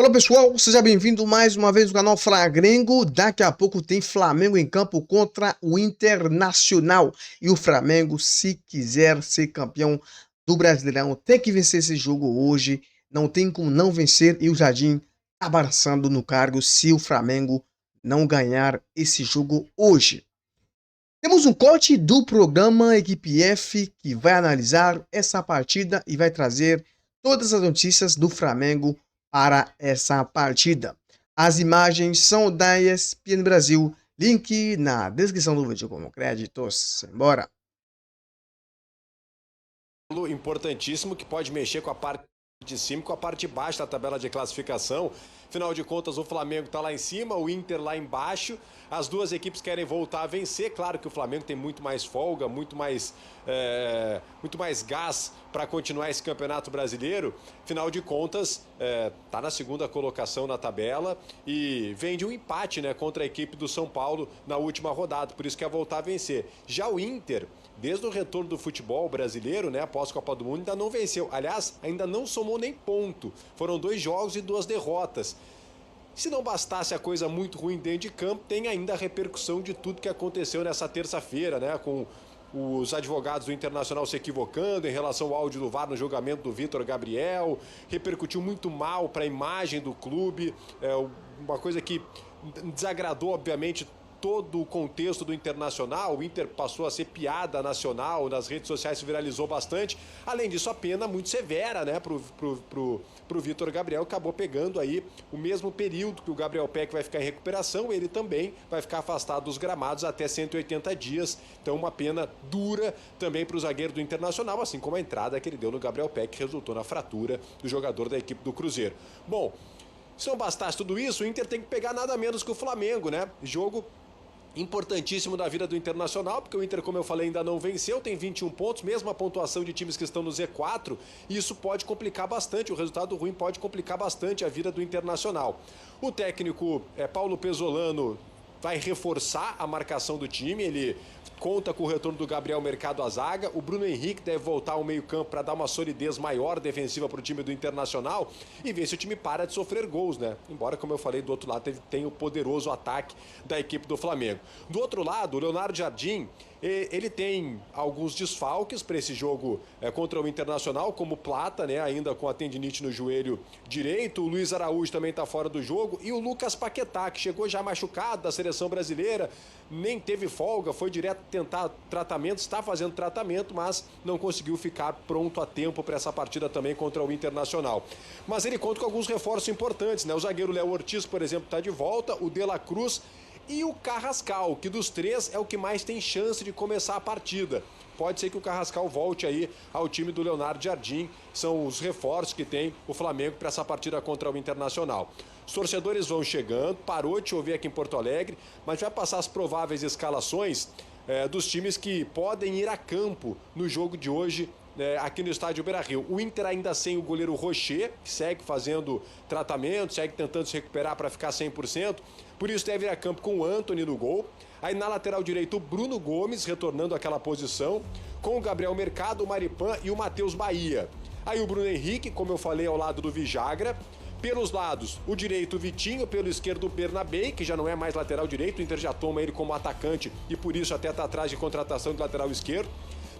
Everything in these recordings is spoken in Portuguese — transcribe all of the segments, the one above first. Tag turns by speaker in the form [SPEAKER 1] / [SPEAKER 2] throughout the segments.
[SPEAKER 1] Olá pessoal, seja bem-vindo mais uma vez no canal Flagrengo. Daqui a pouco tem Flamengo em campo contra o Internacional. E o Flamengo, se quiser ser campeão do Brasileirão, tem que vencer esse jogo hoje. Não tem como não vencer e o Jardim tá abraçando no cargo se o Flamengo não ganhar esse jogo hoje. Temos um corte do programa Equipe F que vai analisar essa partida e vai trazer todas as notícias do Flamengo para essa partida. As imagens são da ESPN Brasil, link na descrição do vídeo como créditos. Bora!
[SPEAKER 2] Importantíssimo que pode mexer com a parte de cima e com a parte de baixo da tabela de classificação. Afinal de contas, o Flamengo está lá em cima, o Inter lá embaixo. As duas equipes querem voltar a vencer. Claro que o Flamengo tem muito mais folga, muito mais gás para continuar esse campeonato brasileiro. Afinal de contas, está na segunda colocação na tabela e vem de um empate, né, contra a equipe do São Paulo na última rodada. Por isso quer voltar a vencer. Já o Inter, desde o retorno do futebol brasileiro, né, após a Copa do Mundo, ainda não venceu. Aliás, ainda não somou nem ponto. Foram 2 jogos e 2 derrotas. Se não bastasse a coisa muito ruim dentro de campo, tem ainda a repercussão de tudo que aconteceu nessa terça-feira, né, com os advogados do Internacional se equivocando em relação ao áudio do VAR no julgamento do Vitor Gabriel. Repercutiu muito mal para a imagem do clube, uma coisa que desagradou, obviamente, todo o contexto do Internacional. O Inter passou a ser piada nacional, nas redes sociais se viralizou bastante. Além disso, a pena muito severa, né, pro Vitor Gabriel, acabou pegando aí o mesmo período que o Gabriel Peck vai ficar em recuperação, ele também vai ficar afastado dos gramados até 180 dias. Então uma pena dura também para o zagueiro do Internacional, assim como a entrada que ele deu no Gabriel Peck, que resultou na fratura do jogador da equipe do Cruzeiro. Bom, se não bastasse tudo isso, o Inter tem que pegar nada menos que o Flamengo, né? Jogo importantíssimo da vida do Internacional, porque o Inter, como eu falei, ainda não venceu, tem 21 pontos, mesma pontuação de times que estão no Z4, e isso pode complicar bastante, o resultado ruim pode complicar bastante a vida do Internacional. O técnico Paulo Pesolano vai reforçar a marcação do time, ele conta com o retorno do Gabriel Mercado à zaga, o Bruno Henrique deve voltar ao meio-campo para dar uma solidez maior defensiva para o time do Internacional e ver se o time para de sofrer gols, né? Embora, como eu falei, do outro lado tem o poderoso ataque da equipe do Flamengo. Do outro lado, o Leonardo Jardim, ele tem alguns desfalques para esse jogo contra o Internacional, como Plata, né, ainda com a tendinite no joelho direito. O Luiz Araújo também está fora do jogo. E o Lucas Paquetá, que chegou já machucado da seleção brasileira, nem teve folga, foi direto tentar tratamento, está fazendo tratamento, mas não conseguiu ficar pronto a tempo para essa partida também contra o Internacional. Mas ele conta com alguns reforços importantes, né? O zagueiro Léo Ortiz, por exemplo, está de volta, o De La Cruz e o Carrascal, que dos três é o que mais tem chance de começar a partida. Pode ser que o Carrascal volte aí ao time do Leonardo Jardim. São os reforços que tem o Flamengo para essa partida contra o Internacional. Os torcedores vão chegando, parou de chover aqui em Porto Alegre, mas vai passar as prováveis escalações dos times que podem ir a campo no jogo de hoje aqui no estádio Beira-Rio. O Inter ainda sem o goleiro Rocher, que segue fazendo tratamento, segue tentando se recuperar para ficar 100%. Por isso deve ir a campo com o Antony no gol. Aí na lateral direita o Bruno Gomes retornando àquela posição, com o Gabriel Mercado, o Maripan e o Matheus Bahia. Aí o Bruno Henrique, como eu falei, ao lado do Vijagra. Pelos lados, o direito o Vitinho, pelo esquerdo o Bernabei, que já não é mais lateral direito, o Inter já toma ele como atacante e por isso até está atrás de contratação de lateral esquerdo.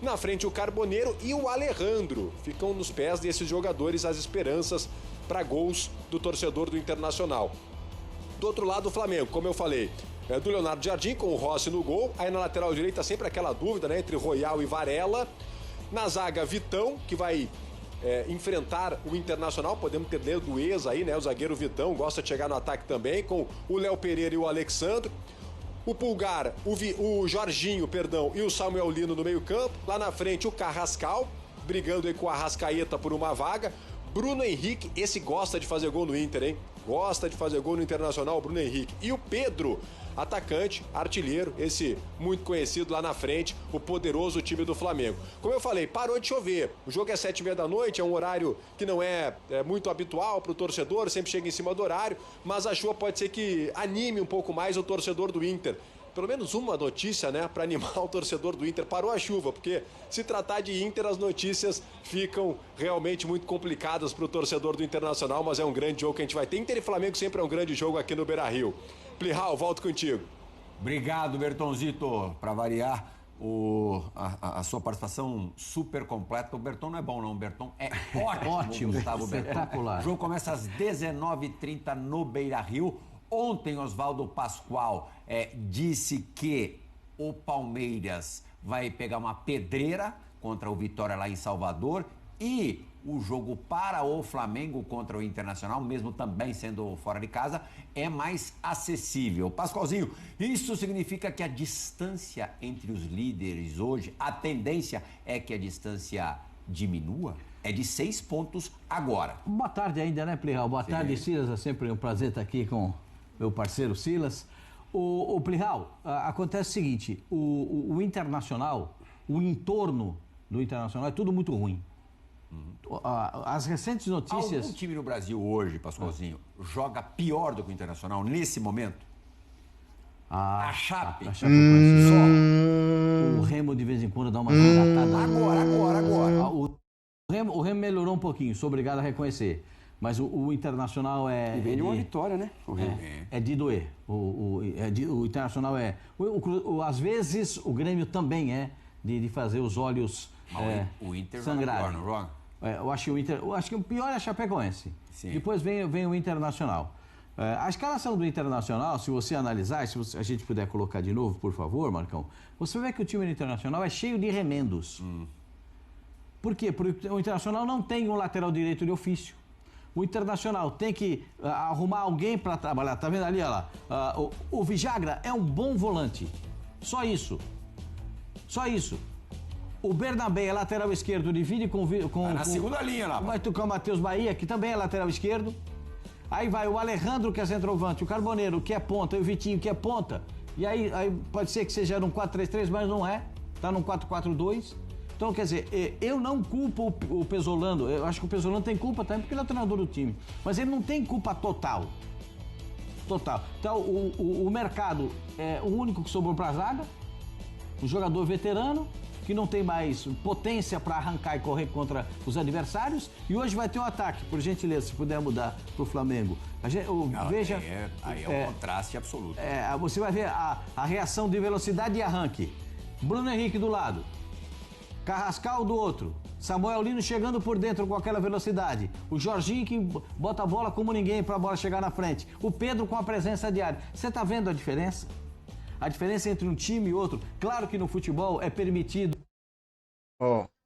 [SPEAKER 2] Na frente o Carboneiro e o Alejandro. Ficam nos pés desses jogadores as esperanças para gols do torcedor do Internacional. Do outro lado o Flamengo, como eu falei, do Leonardo Jardim com o Rossi no gol. Aí na lateral direita sempre aquela dúvida, né, entre Royal e Varela. Na zaga Vitão, que vai enfrentar o Internacional. Podemos ter do ex aí, né, o zagueiro Vitão gosta de chegar no ataque também, com o Léo Pereira e o Alexandre. O Pulgar, o Jorginho, perdão, e o Samuel Lino no meio campo. Lá na frente o Carrascal, brigando aí com o Arrascaeta por uma vaga. Bruno Henrique, esse gosta de fazer gol no Inter, hein? Gosta de fazer gol no Internacional, o Bruno Henrique. E o Pedro, atacante, artilheiro, esse muito conhecido lá na frente, o poderoso time do Flamengo. Como eu falei, parou de chover. O jogo é 7h30 da noite, é um horário que não é muito habitual para o torcedor, sempre chega em cima do horário, mas a chuva pode ser que anime um pouco mais o torcedor do Inter. pelo menos uma notícia, né, para animar o torcedor do Inter. Parou a chuva, porque se tratar de Inter, as notícias ficam realmente muito complicadas para o torcedor do Internacional, mas é um grande jogo que a gente vai ter. Inter e Flamengo sempre é um grande jogo aqui no Beira-Rio. Plihal, volto contigo.
[SPEAKER 3] Obrigado, Bertonzito, para variar. A sua participação super completa. O Berton não é bom, não. O Berton é ótimo. Gustavo
[SPEAKER 4] Espetacular.
[SPEAKER 3] O jogo começa às 19h30 no Beira-Rio. Ontem, Oswaldo Pascoal disse que o Palmeiras vai pegar uma pedreira contra o Vitória lá em Salvador e o jogo para o Flamengo contra o Internacional, mesmo também sendo fora de casa, é mais acessível. Pascoalzinho, isso significa que a distância entre os líderes hoje, a tendência é que a distância diminua? É de 6 pontos agora.
[SPEAKER 4] Boa tarde ainda, né, Plihal? Boa tarde, Silas. É sempre um prazer estar aqui com meu parceiro Silas. O Plihal, acontece o seguinte, o Internacional, o entorno do Internacional é tudo muito ruim. As recentes notícias...
[SPEAKER 3] Algum time no Brasil hoje, Pascoalzinho, joga pior do que o Internacional nesse momento? A Chape.
[SPEAKER 4] A Chape só. O Remo de vez em quando dá uma resgatada.
[SPEAKER 3] Agora.
[SPEAKER 4] O Remo melhorou um pouquinho, sou obrigado a reconhecer. Mas o Internacional
[SPEAKER 5] E vem de uma vitória, né?
[SPEAKER 4] É de doer. O Internacional às vezes o Grêmio também de fazer os olhos
[SPEAKER 3] o Inter
[SPEAKER 4] sangrarem.
[SPEAKER 3] não joga?
[SPEAKER 4] Eu acho que o pior é a Chapecoense.
[SPEAKER 3] Sim.
[SPEAKER 4] Depois vem o Internacional. A escalação do Internacional, se você analisar, a gente puder colocar de novo, por favor, Marcão, você vê que o time do Internacional é cheio de remendos. Por quê? Porque o Internacional não tem um lateral direito de ofício. O Internacional tem que arrumar alguém para trabalhar. Tá vendo ali, olha lá? O Vijagra é um bom volante. Só isso. O Bernabé é lateral esquerdo, divide com
[SPEAKER 3] na segunda linha lá.
[SPEAKER 4] Vai tocar o Matheus Bahia, que também é lateral esquerdo. Aí vai o Alejandro, que é centroavante, o Carboneiro, que é ponta, e o Vitinho, que é ponta. E aí pode ser que seja num 4-3-3, mas não é. Tá num 4-4-2. Então, quer dizer, eu não culpo o Pesolano. Eu acho que o Pesolano tem culpa também, porque ele é o treinador do time. Mas ele não tem culpa total. Então, o mercado é o único que sobrou para a zaga. Um jogador veterano, que não tem mais potência para arrancar e correr contra os adversários. E hoje vai ter um ataque, por gentileza, se puder mudar para o Flamengo. Veja.
[SPEAKER 3] Aí é um contraste absoluto.
[SPEAKER 4] Você vai ver a reação de velocidade e arranque. Bruno Henrique do lado, Carrascal do outro, Samuel Lino chegando por dentro com aquela velocidade, o Jorginho que bota a bola como ninguém para a bola chegar na frente, o Pedro com a presença diária. Você está vendo a diferença? A diferença entre um time e outro, claro que no futebol é permitido.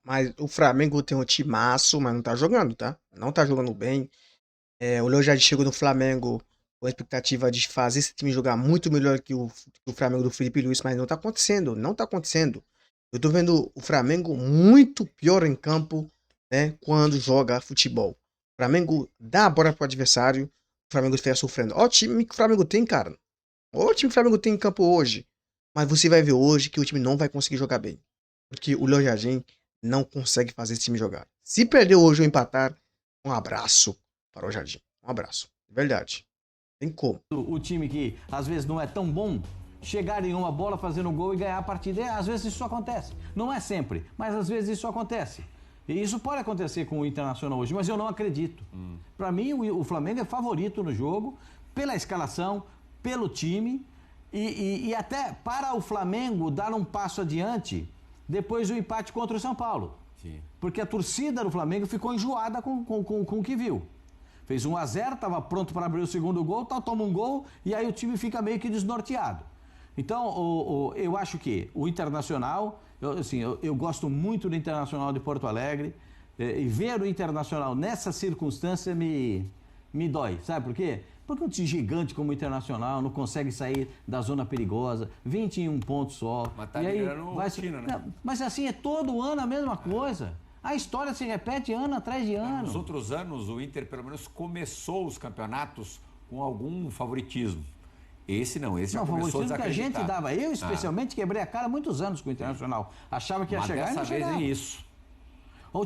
[SPEAKER 1] Mas o Flamengo tem um timaço, mas não tá jogando, tá? Não tá jogando bem. O Léo já chegou no Flamengo com a expectativa de fazer esse time jogar muito melhor que o Flamengo do Felipe Luiz, mas não tá acontecendo, Eu tô vendo o Flamengo muito pior em campo, né, quando joga futebol. O Flamengo dá a bola pro adversário, o Flamengo estiver sofrendo. Ó o time que o Flamengo tem, cara. Olha o time que o Flamengo tem em campo hoje. Mas você vai ver hoje que o time não vai conseguir jogar bem. Porque o Léo Jardim não consegue fazer esse time jogar. Se perder hoje ou empatar, um abraço para o Jardim. Um abraço. De verdade. Tem como.
[SPEAKER 4] O time que às vezes não é tão bom, chegar em uma bola, fazer um gol e ganhar a partida. Às vezes isso acontece. Não é sempre, mas às vezes isso acontece. E isso pode acontecer com o Internacional hoje, mas eu não acredito. Para mim, o Flamengo é favorito no jogo, pela escalação, pelo time e até para o Flamengo dar um passo adiante depois do empate contra o São Paulo.
[SPEAKER 3] Sim.
[SPEAKER 4] Porque a torcida do Flamengo ficou enjoada com o que viu. Fez 1-0, estava pronto para abrir o segundo gol, toma um gol e aí o time fica meio que desnorteado. Então, eu acho que o Internacional, eu gosto muito do Internacional de Porto Alegre, e ver o Internacional nessa circunstância me dói. Sabe por quê? Porque um time gigante como o Internacional não consegue sair da zona perigosa, 21 pontos só.
[SPEAKER 3] Mas tá
[SPEAKER 4] e aí
[SPEAKER 3] rotina, né?
[SPEAKER 4] Não, mas assim, é todo ano a mesma coisa. A história se repete ano atrás de ano.
[SPEAKER 3] Nos outros anos, o Inter pelo menos começou os campeonatos com algum favoritismo. Esse já começou a desacreditar.
[SPEAKER 4] Que a gente dava. Eu, especialmente, quebrei a cara há muitos anos com o Internacional. Achava que ia chegar e não chegava.
[SPEAKER 3] Dessa vez é isso.
[SPEAKER 4] A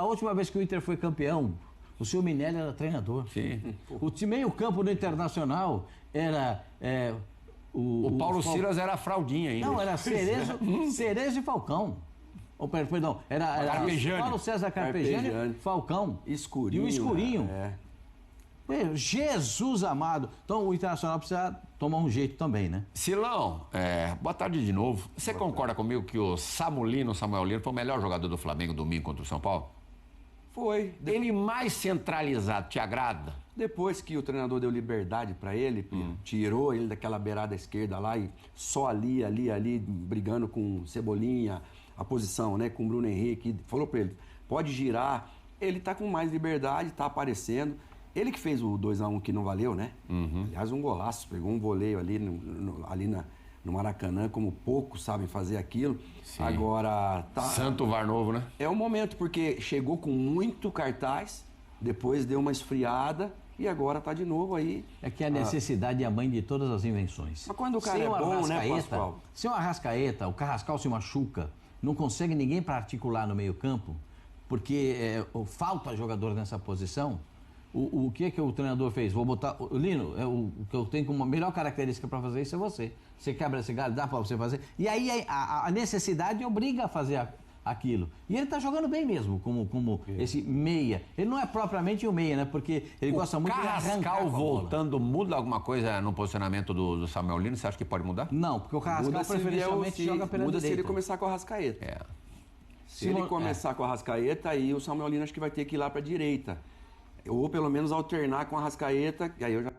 [SPEAKER 4] última vez que o Inter foi campeão, o senhor Minelli era treinador.
[SPEAKER 3] Sim.
[SPEAKER 4] O meio campo do Internacional era
[SPEAKER 3] O Paulo Silas era a fraldinha ainda.
[SPEAKER 4] Não, era Cerezo e Falcão. Perdão, era
[SPEAKER 3] Carpegiani.
[SPEAKER 4] Paulo César Carpegiani, Falcão.
[SPEAKER 5] Escurinho.
[SPEAKER 4] E o Escurinho.
[SPEAKER 5] É.
[SPEAKER 4] Jesus amado. Então o Internacional precisa tomar um jeito também, né?
[SPEAKER 3] Silão, boa tarde de novo. Você concorda comigo que o Samuel Lino foi o melhor jogador do Flamengo domingo contra o São Paulo?
[SPEAKER 5] Foi.
[SPEAKER 3] Ele mais centralizado, te agrada?
[SPEAKER 5] Depois que o treinador deu liberdade para ele, tirou ele daquela beirada esquerda lá e só ali, brigando com Cebolinha, a posição, né, com o Bruno Henrique, falou para ele, pode girar. Ele tá com mais liberdade, tá aparecendo. Ele que fez o 2-1 que não valeu, né? Aliás, um golaço, pegou um voleio ali no Maracanã, como poucos sabem fazer aquilo.
[SPEAKER 3] Sim.
[SPEAKER 5] Agora tá.
[SPEAKER 3] Santo VAR novo, né?
[SPEAKER 5] É o momento, porque chegou com muito cartaz, depois deu uma esfriada e agora tá de novo aí.
[SPEAKER 4] É que a necessidade é a mãe de todas as invenções.
[SPEAKER 5] Mas quando o cara é bom, né, Pascoal?
[SPEAKER 4] Se o Arrascaeta, o Carrascal se machuca, não consegue ninguém para articular no meio-campo, porque falta jogador nessa posição. O que é que o treinador fez? Vou botar. Lino, o que eu tenho como melhor característica para fazer isso é você. Você quebra esse galho, dá para você fazer. E aí a necessidade obriga a fazer aquilo. E ele tá jogando bem mesmo, como esse meia. Ele não é propriamente um meia, né? Porque ele gosta muito de arrancar. O
[SPEAKER 3] Carrascal voltando, muda alguma coisa no posicionamento do Samuel Lino? Você acha que pode mudar?
[SPEAKER 4] Não, porque o Carrascal preferencialmente joga pela
[SPEAKER 5] direita. Se ele
[SPEAKER 4] direita.
[SPEAKER 5] começar com o Arrascaeta. Se
[SPEAKER 4] Simão-
[SPEAKER 5] ele começar com o Arrascaeta, aí o Samuel Lino acho que vai ter que ir lá para direita. Ou pelo menos alternar com a Arrascaeta, e aí eu já...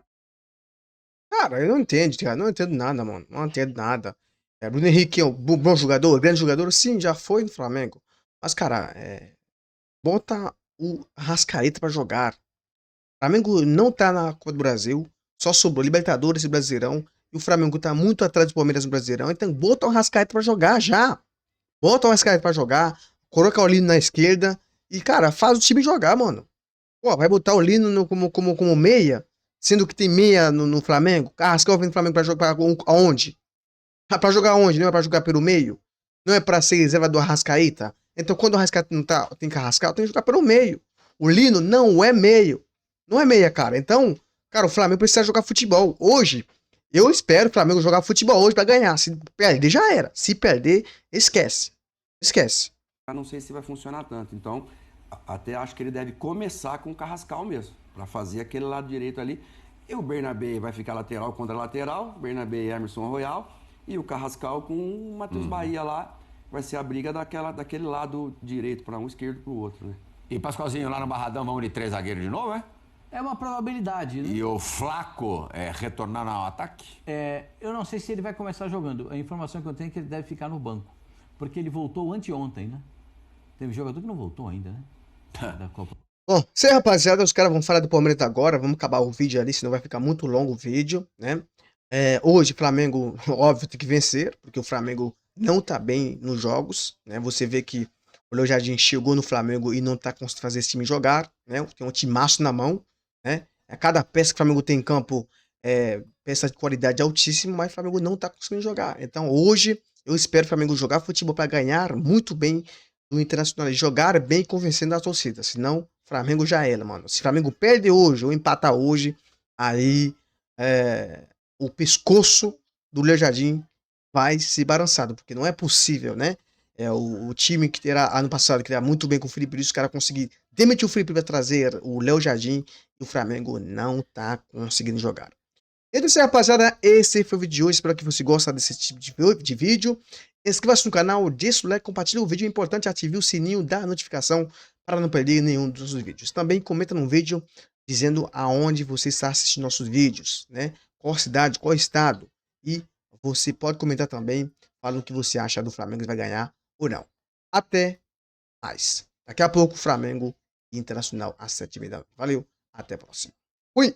[SPEAKER 1] Cara, eu não entendo, cara. Não entendo nada, mano. Não entendo nada. Bruno Henrique é um bom jogador, grande jogador, sim, já foi no Flamengo. Mas, cara, bota o Arrascaeta pra jogar. O Flamengo não tá na Copa do Brasil, só sobrou Libertadores e Brasileirão. E o Flamengo tá muito atrás do Palmeiras no Brasileirão. Então, bota o Arrascaeta pra jogar já. Bota o Arrascaeta pra jogar, coloca o Lino na esquerda e, cara, faz o time jogar, mano. Pô, vai botar o Lino como meia, sendo que tem meia no Flamengo. Carrascal vem no Flamengo pra jogar aonde? Pra jogar onde? Não é pra jogar pelo meio? Não é pra ser reserva do Arrascaeta? Então quando o Arrascaeta não tem Carrascal, tem que jogar pelo meio. O Lino não é meio. Não é meia, cara. Então, cara, o Flamengo precisa jogar futebol. Hoje, eu espero o Flamengo jogar futebol hoje pra ganhar. Se perder, já era. Se perder, esquece. Esquece.
[SPEAKER 5] Eu não sei se vai funcionar tanto, então até acho que ele deve começar com o Carrascal mesmo, para fazer aquele lado direito ali. E o Bernabé vai ficar lateral contra lateral, Bernabé e Emerson Royal, e o Carrascal com o Matheus Bahia lá, vai ser a briga daquele lado direito para um esquerdo para o outro, né?
[SPEAKER 3] E Pascoalzinho, lá no Barradão, vamos de 3 zagueiros de novo, é?
[SPEAKER 4] É uma probabilidade, né?
[SPEAKER 3] E o Flaco retornar ao ataque?
[SPEAKER 4] Eu não sei se ele vai começar jogando. A informação que eu tenho é que ele deve ficar no banco. Porque ele voltou anteontem, né? Teve jogador que não voltou ainda, né? Da Copa.
[SPEAKER 1] Bom, isso aí, rapaziada, os caras vão falar do Palmeiras agora, vamos acabar o vídeo ali, senão vai ficar muito longo o vídeo, né? Hoje, Flamengo, óbvio, tem que vencer, porque o Flamengo não tá bem nos jogos, né? Você vê que o Léo Jardim chegou no Flamengo e não tá conseguindo fazer esse time jogar, né? Tem um timaço na mão, né? Cada peça que o Flamengo tem em campo peça de qualidade altíssima, mas o Flamengo não tá conseguindo jogar. Então, hoje, eu espero o Flamengo jogar futebol para ganhar muito bem do Internacional, jogar bem convencendo a torcida, senão o Flamengo já era, mano. Se o Flamengo perde hoje ou empatar hoje, aí o pescoço do Léo Jardim vai se balançado, porque não é possível, né? O time que era ano passado, que era muito bem com o Felipe, os caras conseguiram demitir o Felipe para trazer o Léo Jardim e o Flamengo não tá conseguindo jogar. Então, isso aí, rapaziada, esse foi o vídeo de hoje. Espero que você goste desse tipo de vídeo. Inscreva-se no canal, deixa o like, compartilha o vídeo. É importante ativar o sininho da notificação para não perder nenhum dos vídeos. Também comenta no vídeo dizendo aonde você está assistindo nossos vídeos, né? Qual cidade, qual estado. E você pode comentar também, falando o que você acha do Flamengo, se vai ganhar ou não. Até mais. Daqui a pouco, Flamengo e Internacional às 7h30. Valeu, até a próxima. Fui!